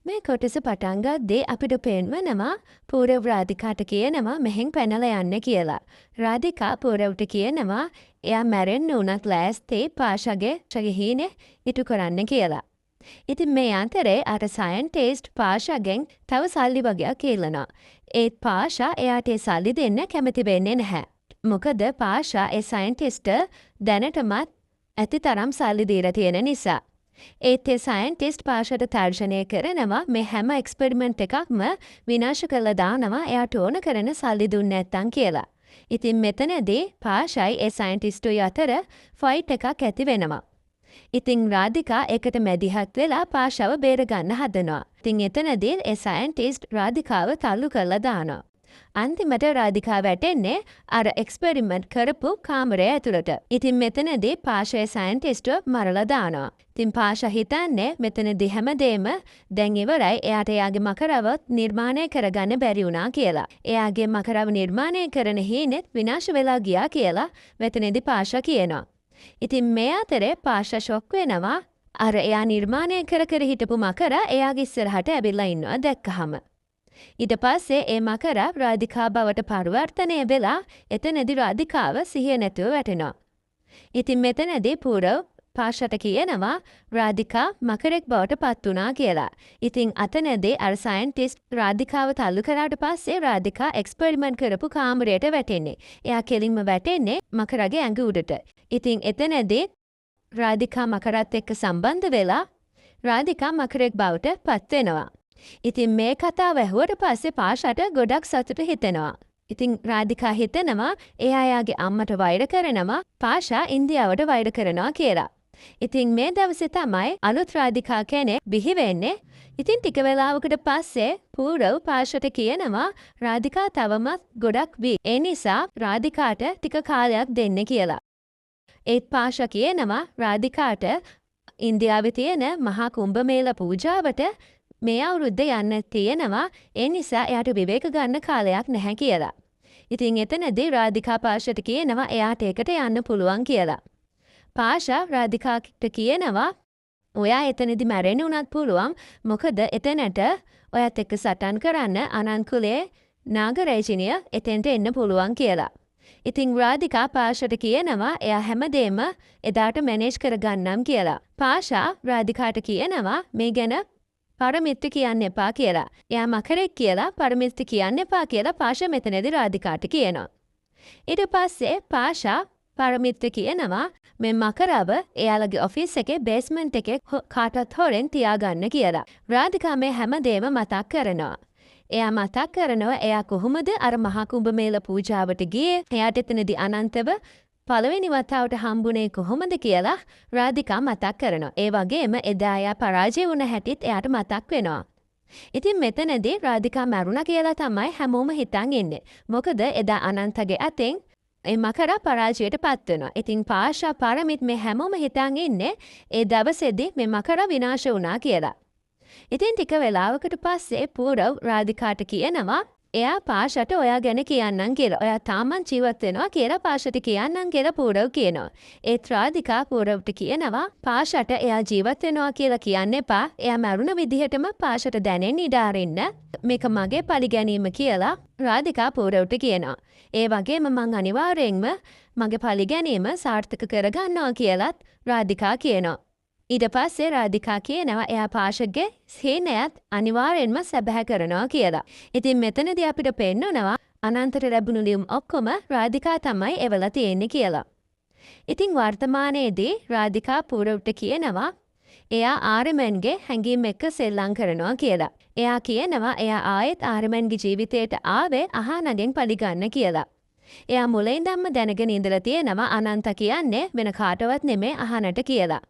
මේ කොටස පටන් ගද්දී අපිට පේනවා පූරව රාධිකාට කියනවා මෙහෙන් පැනලා යන්න කියලා. රාධිකා පූරවට කියනවා එයා මැරෙන්න උනත් ලෑස්ති පාෂාගේ හීනේ ඉටු කරන්න කියලා. ඉතින් මේ අතරේ අර සයන්ටිස්ට් පාෂාගෙන් තව සල්ලි වගේක් ඉල්ලනවා. ඒත් පාෂා එයාට ඒ සල්ලි දෙන්න කැමති වෙන්නේ නැහැ. මොකද පාෂා ඒ සයන්ටිස්ට් දැනටමත් ඇති තරම් සල්ලි දීලා තියෙන නිසා. ඒත් ඒ සයන්ටිස්ට් පාෂාට තර්ජනය කරනවා මේ හැම එක්ස්පෙරිමන්ට් එකක්ම විනාශ කරලා දානවා එයාට ඕන කරන සල්ලි දුන්නේ නැත්තම් කියලා. ඉතින් මෙතනදී පාෂායි ඒ සයන්ටිස්ට්ුයි අතර ෆයිට් එකක් ඇති වෙනවා. ඉතින් රාධිකා ඒකට මැදිහත් වෙලා පාෂාව බේර ගන්න හදනවා. ඉතින් එතනදී ඒ සයන්ටිස්ට් රාධිකාව තල්ලු කරලා දානවා. අන්තිමට රාධිකා වැටෙන්නේ අර එක්ස්පෙරිමන්ට් කරපු කාමරය ඇතුළට. ඉතින් මෙතනදී පාෂායි සයන්ටිස්ට්ව මරලා දානවා. ඉතින් පාෂා හිතන්නේ මෙතනදී හැමදේම දැන් ඉවරයි එයාට එයාගේ මකරව නිර්මාණය කරගන්න බැරි වුණා කියලා. එයාගේ මකරව නිර්මාණය කරන හීනෙත් විනාශ වෙලා ගියා කියලා මෙතනදී පාෂා කියනවා. ඉතින් මේ අතරේ පාෂා ෂොක් වෙනවා අර එයා නිර්මාණය කර හිටපු මකර එයාගේ ඉස්සරහට ඇවිල්ලා ඉන්නවා දැක්කහම. ඊට පස්සේ ඒ මකර රාධිකා බවට පරිවර්තනය වෙලා එතනදී රාධිකාව සිහිය නැතුව වැටෙනවා. ඉතින් මෙතනදී පූරව පාෂාට කියනවා රාධිකා මකරෙක් බවට පත් වුණා කියලා. ඉතින් අතනදී අර සයන්ටිස්ට් රාධිකාව තල්ලු කරාට පස්සේ රාධිකා එක්ස්පෙරිමන්ට් කරපු කාමරයට වැටෙන්නේ. එයා කෙලින්ම වැටෙන්නේ මකරගේ ඇඟ උඩට. ඉතින් එතනදී රාධිකා මකරත් එක්ක සම්බන්ධ වෙලා රාධිකා මකරෙක් බවට පත් වෙනවා. ඉතින් මේ කතාව ඇහුවට පස්සේ පාෂාට ගොඩක් සතුට හිතෙනවා. ඉතින් රාධිකා හිතනවා එයා එයාගේ අම්මට වෛර කරනවා පාෂා ඉන්දියාවට වෛර කරනවා කියලා. ඉතින් මේ දවසේ තමයි අලුත් රාධිකා කෙනෙක් බිහි වෙන්නේ. ඉතින් ටික වෙලාවකට පස්සේ පූරව පාෂාට කියනවා රාධිකා තවමත් ගොඩක් බී. ඒ නිසා රාධිකාට ටික කාලයක් දෙන්න කියලා. ඒත් පාෂා කියනවා රාධිකාට ඉන්දියාවේ තියෙන මහා කුම්භමේල පූජාවට මේ අවුරුද්ද යන්න තියෙනවා. ඒ නිසා එයාට විවේක ගන්න කාලයක් නැහැ කියලා. ඉතින් එතනදී රාධිකා පාෂාට කියනවා එයාට ඒකට යන්න පුළුවන් කියලා. පාෂා රාධිකාට කියනවා ඔයා එතනදී මැරෙන්න උනත් පුළුවන්. මොකද එතනට ඔයත් එක්ක සටන් කරන්න අනන්කුලේ නාගරේජිනිය එතෙන්ට එන්න පුළුවන් කියලා. ඉතින් රාධිකා පාෂාට කියනවා එයා හැමදේම එදාට මැනේජ් කරගන්නම් කියලා. පාෂා රාධිකාට කියනවා මේ ගැන පරමිත්ති කියන්න එපා කියලා. එයා මකරෙක් කියලා පරමිත්ති කියන්න එපා කියලා පාෂා මෙතනදී රාධිකාට කියනවා. ඊට පස්සේ පාෂා පරමිත්ති කියනවා මේ මකරව එයාලගේ ඔෆිස් එකේ බේස්මන්ට් එකේ කාටත් හොරෙන් තියාගන්න කියලා. රාධිකා මේ හැමදේම මතක් කරනවා. එයා මතක් කරනවා එයා කොහොමද අර මහා කුම්භමේල පූජාවට ගියේ. එයාට එතනදී අනන්තව පළවෙනි වතාවට හම්බුනේ කොහොමද කියලා රාධිකා මතක් කරනවා. ඒ වගේම එදා එයා පරාජය වුණ හැටිත් එයාට මතක් වෙනවා. ඉතින් මෙතනදී රාධිකා මැරුණා කියලා තමයි හැමෝම හිතන් ඉන්නේ. මොකද එදා අනන්තගේ අතෙන් ඒ මකර පරාජයට පත් වෙනවා. ඉතින් පාෂා පරමිත් මේ හැමෝම හිතන් ඉන්නේ ඒ දවසේදී මේ මකර විනාශ වුණා කියලා. ඉතින් ටික වෙලාවකට පස්සේ පූරව රාධිකාට කියනවා එයා පාෂාට ඔයා ගැන කියන්නම් කියලා. ඔයා තාමත් ජීවත් වෙනවා කියලා පාෂාට කියන්නම් කියලා පූරව කියනවා. ඒත් රාධිකා පූරවට කියනවා පාෂාට එයා ජීවත් වෙනවා කියලා කියන්න එපා. එයා මරුණ විදිහටම පාෂාට දැනෙන්න ඉඩ අරින්න. මේක මගේ පරිගැනීම කියලා රාධිකා පූරවට කියනවා. ඒ වගේම මං අනිවාර්යෙන්ම මගේ පරිගැනීම සාර්ථක කරගන්නවා කියලත් රාධිකා කියනවා. ඊට පස්සේ රාධිකා කියනවා එයා පාෂාගේ සීනයත් අනිවාර්යෙන්ම සැබෑ කරනවා කියලා. ඉතින් මෙතනදී අපිට පෙන්නනවා අනන්තට ලැබුණු ලියුම් ඔක්කොම රාධිකා තමයි එවලා තියෙන්නේ කියලා. ඉතින් වර්තමානයේදී රාධිකා පූරවට කියනවා එයා ආර්යමන්ගේ හැඟීම් එක්ක සෙල්ලම් කරනවා කියලා. එයා කියනවා එයා ආයෙත් ආර්යමන්ගේ ජීවිතයට ආවේ අහනගෙන් පරිගන්න කියලා. එයා මුලින් ඉඳන්ම දැනගෙන ඉඳලා තියෙනවා අනන්ත කියන්නේ වෙන කාටවත් නෙමෙයි අහනට කියලා.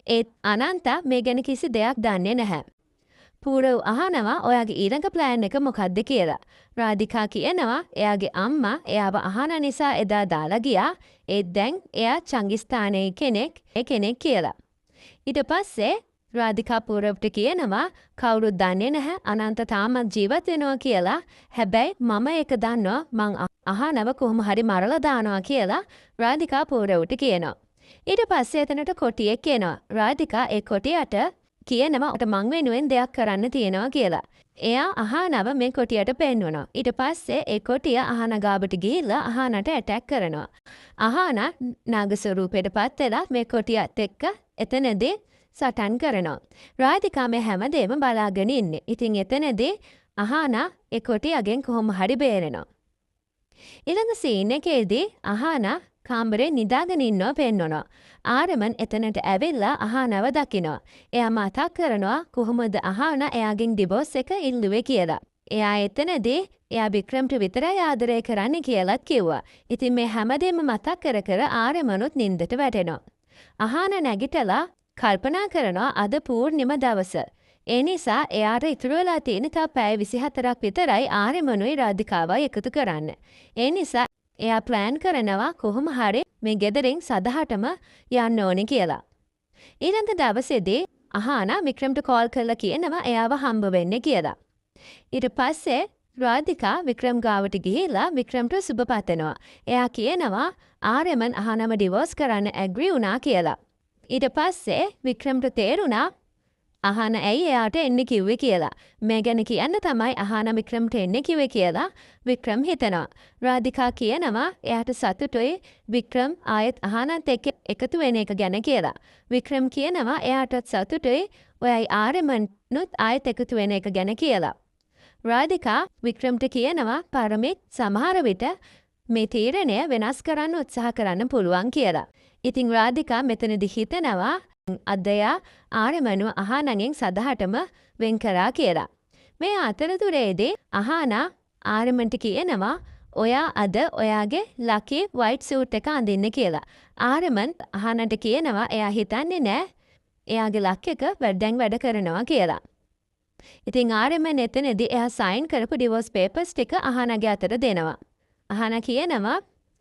ඒත් අනන්තා මේ ගැන කිසි දෙයක් දන්නේ නැහැ. පූරව අහනවා ඔයාගේ ඊළඟ ප්ලෑන් එක මොකක්ද කියලා. රාධිකා කියනවා එයාගේ අම්මා එයාව අහන නිසා එදා දාලා ගියා. ඒත් දැන් එයා චංගිස්තානයේ කෙනෙක් කියලා. ඊට පස්සේ රාධිකා පූරවට කියනවා කවුරුත් දන්නේ නැහැ අනන්ත තාමත් ජීවත් වෙනවා කියලා. හැබැයි මම ඒක දන්නවා මං අහනව කොහොම හරි මරලා දානවා කියලා රාධිකා පූරවට කියනවා. ඊට පස්සේ එතනට කොටියෙක් එනවා. රාධිකා ඒ කොටියට කියනවා ඔට මං වෙනුවෙන් දෙයක් කරන්න තියෙනවා කියලා. එයා අහනව මේ කොටියට පෙන්වනවා. ඊට පස්සේ ඒ කොටිය අහන ගාවට ගිහිල්ලා අහනට ඇටැක් කරනවා. අහන නාග ස්වරූපයට පත් වෙලා මේ කොටියත් එක්ක එතනදී සටන් කරනවා. රාධිකා මේ හැමදේම බලාගෙන ඉන්නේ. ඉතින් එතනදී අහන ඒ කොටියගෙන් කොහොම හරි බේරෙනවා. ඊළඟ සීන් එකේදී අහන කාමරේ නිදාගෙන ඉන්නවා පෙන්වනවා. ආරමන් එතනට ඇවිල්ලා අහනව දකිනවා. එයා මතක් කරනවා කොහොමද අහන එයාගෙන් ඩිවෝස් එක ඉල්ලුවේ කියලා. එයා එතනදී එයා වික්‍රම්ට විතරයි ආදරය කරන්න කියලාත් කිව්වා. ඉතින් මේ හැමදේම මතක් කර කර ආරමනුත් නින්දට වැටෙනවා. අහන නැගිටලා කල්පනා කරනවා අද පූර්ණිම දවස. ඒ නිසා එයාට ඉතුරු වෙලා තියෙන තා පැය 24ක් විතරයි ආරමනුයි රාධිකාවයි එකතු කරන්න. ඒ නිසා එයා ප්ලෑන් කරනවා කොහොම හරි මේ ගෙදරින් සදහටම යන්න ඕනේ කියලා. ඊළඟ දවසේදී අහන වික්‍රම්ට කෝල් කරලා කියනවා එයාව හම්බ වෙන්න කියලා. ඊට පස්සේ රාධිකා වික්‍රම් ගාවට ගිහිල්ලා වික්‍රම්ට සුබ පතනවා. එයා කියනවා ආරමන් අහනම ඩිවෝස් කරන්න ඇග්‍රී වුණා කියලා. ඊට පස්සේ වික්‍රම්ට තේරුණා අහන ඇයි එයාට එන්න කිව්වේ කියලා. මේ ගැන කියන්න තමයි අහන වික්‍රම්ට එන්න කිව්වේ කියලා වික්‍රම් හිතනවා. රාධිකා කියනවා එයාට සතුටුයි වික්‍රම් ආයෙත් අහනත් එක්ක එකතු වෙන එක ගැන කියලා. වික්‍රම් කියනවා එයාටත් සතුටුයි ඔයයි ආරමන්නුත් ආයෙත් එකතු වෙන එක ගැන කියලා. රාධිකා වික්‍රම්ට කියනවා පරමිත් සමහර විට මේ තීරණය වෙනස් කරන්න උත්සාහ කරන්න පුළුවන් කියලා. ඉතින් රාධිකා මෙතනදි හිතනවා අදයා ආරමනු අහනගෙන් සදහටම වෙන් කරා කියලා. මේ අතරතුරේදී අහන ආරමන්ට කියනවා ඔයා අද ඔයාගේ ලකි වයිට් සූට් එක අඳින්න කියලා. ආරමන් අහනට කියනවා එයා හිතන්නේ නෑ එයාගේ ලක් එක වැඩෙන් වැඩ කරනවා කියලා. ඉතින් ආරමන් එතනදී එයා සයින් කරපු ඩිවෝස් පේපර්ස් ටික අහනගේ අතට දෙනවා. අහන කියනවා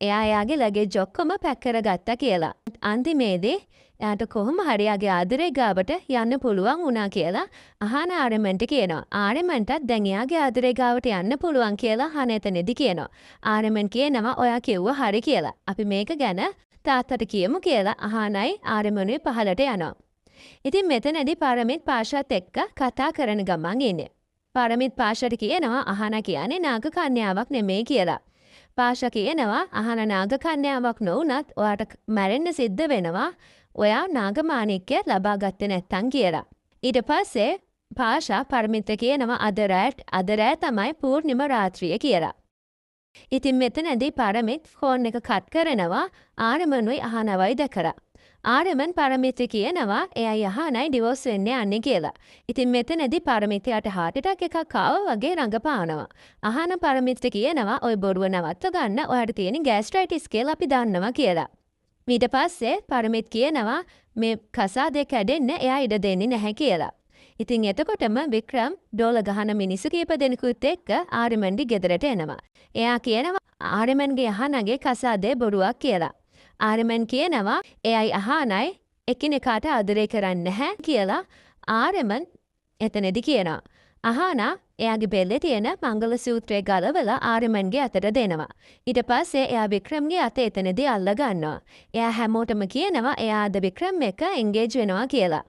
එයා එයාගේ ලගේජ් ඔක්කොම පැක් කරගත්තා කියලා. අන්තිමේදී එයාට කොහොම හරි යාගේ ආදරේ ගාවට යන්න පුළුවන් වුණා කියලා අහන ආරමන්ට කියනවා. ආරමන්ටත් දැන් එයාගේ ආදරේ ගාවට යන්න පුළුවන් කියලා අහන එතනදී කියනවා. ආරමන් කියනවා ඔයා කිව්වා හරි කියලා. අපි මේක ගැන තාත්තට කියමු කියලා අහනයි ආරමනුයි පහලට යනවා. ඉතින් මෙතනදී පරමිත් පාෂාත් එක්ක කතා කරන ගමන් ඉන්නේ. පරමිත් පාෂාට කියනවා අහන කියන්නේ නාග කන්‍යාවක් නෙමෙයි කියලා. පාෂා කියනවා අහන නාග කන්‍යාවක් නොවුනත් ඔයාට මැරෙන්න සිද්ධ වෙනවා. ඔයා නාගමාණික්‍ය ලබා ගත්තේ නැත්තම් කියලා. ඊට පස්සේ පාෂා පරමිත කියනවා අද රෑ තමයි පූර්ණිම රාත්‍රිය කියලා. ඉතින් මෙතනදී පරමිත් ෆෝන් එක කට් කරනවා ආරමනුයි අහනවයි දැකලා. ආරමන් පරමිත කියනවා එයයි අහනයි ඩිවෝස් වෙන්න යන්නේ කියලා. ඉතින් මෙතනදී පරමිතයට හાર્ට් ඇටැක් එකක් ආවා වගේ රඟපානවා. අහන පරමිත කියනවා ඔය බොරුව නවත්ත ගන්න ඔයාට තියෙන ગેස්ට්‍රයිටිස් කියලා අපි දන්නවා කියලා. ඊට පස්සේ පරමිත් කියනවා මේ කසාදේ කැඩෙන්න එයා ඉඩ දෙන්නේ නැහැ කියලා. ඉතින් එතකොටම වික්‍රම් ඩෝල ගහන මිනිස්සු කීප දෙනෙකුත් එක්ක ආරමන්ගේ ගෙදරට එනවා. එයා කියනවා ආරමන්ගේ අහනගේ කසාදේ බොරුවක් කියලා. ආරමන් කියනවා එයයි අහනයි එකිනෙකාට ආදරය කරන්නේ නැහැ කියලා ආරමන් එතනදී කියනවා. අහනා එයාගේ බෙල්ලේ තියෙන මංගල සූත්‍රය ගලවලා ආරමන්ගේ අතට දෙනවා. ඊට පස්සේ එයා වික්‍රම්ගේ අත එතනදී අල්ල ගන්නවා. එයා හැමෝටම කියනවා එයා අද වික්‍රම් එක්ක එන්ගේජ් වෙනවා කියලා.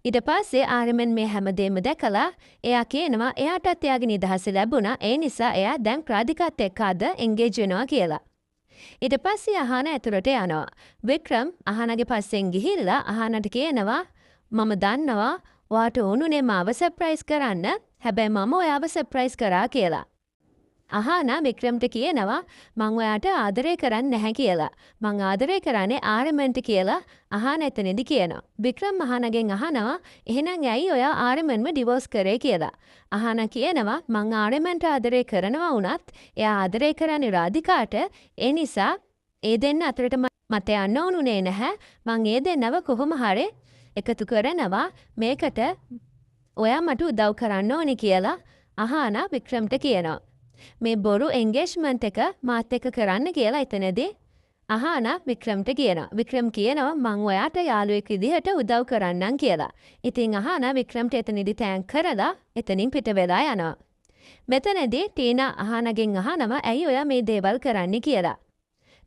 ඊට පස්සේ ආරමන් මේ හැමදේම දැකලා එයා කියනවා එයාටත් එයාගේ නිදහස ලැබුණා. ඒ නිසා එයා දැන් රාධිකාත් එක්ක අද එන්ගේජ් වෙනවා කියලා. ඊට පස්සේ අහන ඇතුළට යනවා. වික්‍රම් අහනගේ පස්සෙන් ගිහිල්ලා අහනට කියනවා මම දන්නවා ඔයාට ඕනුනේ මාව සර්ප්‍රයිස් කරන්න. හැබැයි මම ඔයාව සර්ප්‍රයිස් කරා කියලා. අහන වික්‍රම්ට කියනවා මං ඔයාට ආදරය කරන්නේ නැහැ කියලා. මං ආදරය කරන්නේ ආරමන්ට කියලා අහන එතනදී කියනවා. වික්‍රම් අහනගෙන් අහනවා එහෙනම් ඇයි ඔයා ආරමන්ව ඩිවෝස් කරේ කියලා. අහන කියනවා මං ආරමන්ට ආදරය කරනවා වුණත් එයා ආදරය කරන්නේ රාධිකාට. ඒ නිසා ඒ දෙන්න අතරට මට යන්න ඕනුනේ නැහැ. මං ඒ දෙන්නව කොහොම හරි එකතු කරනවා මේකට ඔයා මට උදව් කරන්න ඕනි කියලා අහන වික්‍රම්ට කියනවා. මේ බොරු එන්ගේජ්මන්ට් එක මාත් එක්ක කරන්න කියලා එතනදී අහන වික්‍රම්ට කියනවා. වික්‍රම් කියනවා මං ඔයාට යාළුවෙක් විදිහට උදව් කරන්නම් කියලා. ඉතින් අහන වික්‍රම්ට එතනදී තෑන්ක් කරලා එතනින් පිට වෙලා යනවා. මෙතනදී ටීනා අහනගෙන් අහනවා ඇයි ඔයා මේ දේවල් කරන්නේ කියලා.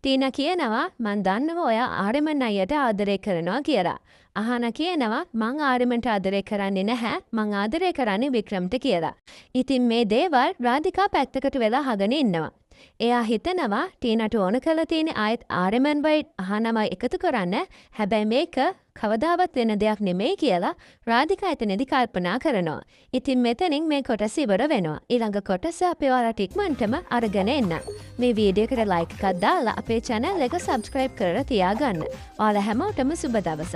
ටීනා කියනවා මන් දන්නවා ඔයා ආරමන් අයියට ආදරය කරනවා කියලා. අහන කියනවා මං ආරමන්ට ආදරය කරන්නේ නැහැ මං ආදරය කරන්නේ වික්‍රම්ට කියලා. ඉතින් මේ දේවල් රාධිකා පැත්තකට වෙලා අහගෙන ඉන්නවා. එයා හිතනවා ටීනට ඕන කරලා තියෙන ආයෙත් ආරමන් වයි අහනම එකතු කරන්න. හැබැයි මේක කවදාවත් වෙන දෙයක් නෙමෙයි කියලා රාධිකා එතනදි කල්පනා කරනවා. ඉතින් මෙතනින් මේ කොටස ඉවර වෙනවා. ඊළඟ කොටස අපි ඔයාලට ඉක්මනටම අරගෙන එන්න. මේ වීඩියෝ එකට ලයික් එකක් දාලා අපේ channel එක subscribe කරලා තියාගන්න. ඔයාලා හැමෝටම සුබ දවසක්.